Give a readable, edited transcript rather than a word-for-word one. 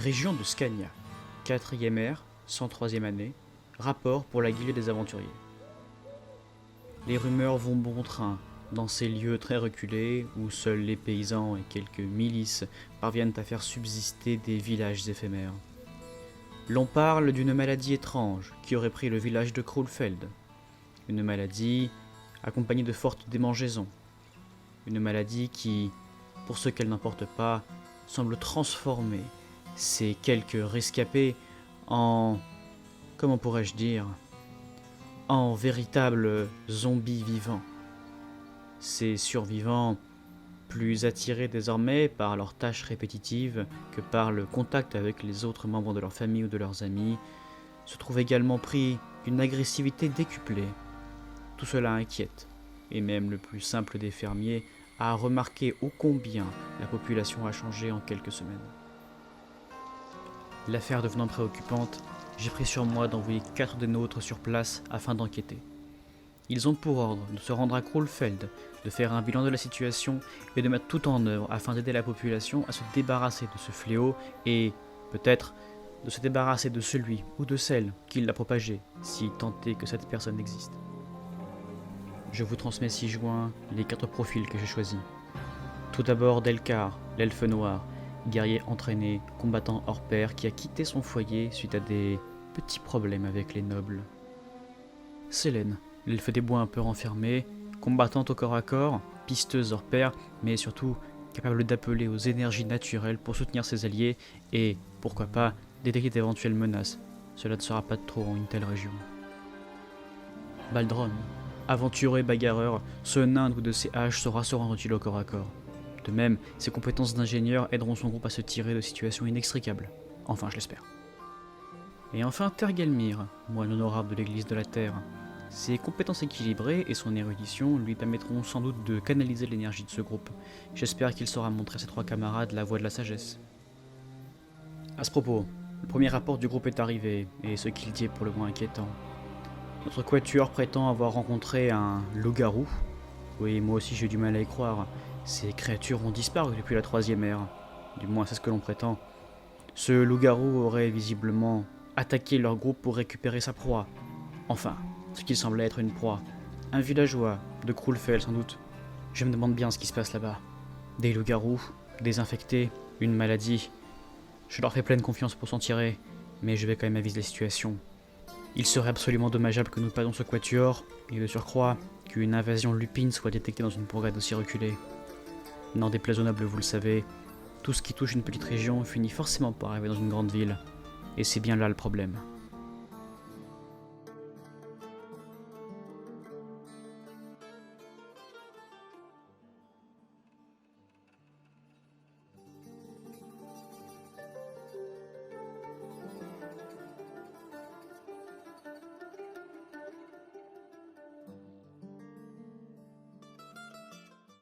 Région de Scania, 4e ère, 103e année, rapport pour la guilde des aventuriers. Les rumeurs vont bon train dans ces lieux très reculés où seuls les paysans et quelques milices parviennent à faire subsister des villages éphémères. L'on parle d'une maladie étrange qui aurait pris le village de Krulfeld. Une maladie accompagnée de fortes démangeaisons. Une maladie qui, pour ce qu'elle n'importe pas, semble transformer ces quelques rescapés en, comment pourrais-je dire, en véritables zombies vivants. Ces survivants, plus attirés désormais par leurs tâches répétitives que par le contact avec les autres membres de leur famille ou de leurs amis, se trouvent également pris d'une agressivité décuplée. Tout cela inquiète, et même le plus simple des fermiers a remarqué ô combien la population a changé en quelques semaines. L'affaire devenant préoccupante, j'ai pris sur moi d'envoyer 4 des nôtres sur place afin d'enquêter. Ils ont pour ordre de se rendre à Krulfeld, de faire un bilan de la situation et de mettre tout en œuvre afin d'aider la population à se débarrasser de ce fléau et, peut-être, de se débarrasser de celui ou de celle qui l'a propagé, si tant est que cette personne existe. Je vous transmets ci-joint les 4 profils que j'ai choisis. Tout d'abord Delcar, l'elfe noir, guerrier entraîné, combattant hors pair qui a quitté son foyer suite à des petits problèmes avec les nobles. Selene, l'elfe des bois un peu renfermé, combattante au corps à corps, pisteuse hors pair, mais surtout capable d'appeler aux énergies naturelles pour soutenir ses alliés et, pourquoi pas, détecter d'éventuelles menaces. Cela ne sera pas de trop en une telle région. Baldron, aventureux et bagarreur, ce nain de ses haches saura se rendre utile au corps à corps. De même, ses compétences d'ingénieur aideront son groupe à se tirer de situations inextricables. Enfin, je l'espère. Et enfin, Tergelmir, moine honorable de l'église de la Terre. Ses compétences équilibrées et son érudition lui permettront sans doute de canaliser l'énergie de ce groupe. J'espère qu'il saura montrer à ses 3 camarades la voie de la sagesse. À ce propos, le premier rapport du groupe est arrivé, et ce qu'il dit est pour le moins inquiétant. Notre quatuor prétend avoir rencontré un loup-garou. Oui, moi aussi j'ai du mal à y croire. Ces créatures ont disparu depuis la 3e ère. Du moins c'est ce que l'on prétend. Ce loup-garou aurait visiblement attaqué leur groupe pour récupérer sa proie. Enfin, ce qui semblait être une proie. Un villageois, de Krulfeld sans doute. Je me demande bien ce qui se passe là-bas. Des loups-garous, des infectés, une maladie. Je leur fais pleine confiance pour s'en tirer, mais je vais quand même aviser la situation. Il serait absolument dommageable que nous perdions ce quatuor, et de surcroît, qu'une invasion lupine soit détectée dans une bourgade aussi reculée. N'en déplaise aux nobles, vous le savez, tout ce qui touche une petite région finit forcément par arriver dans une grande ville, et c'est bien là le problème.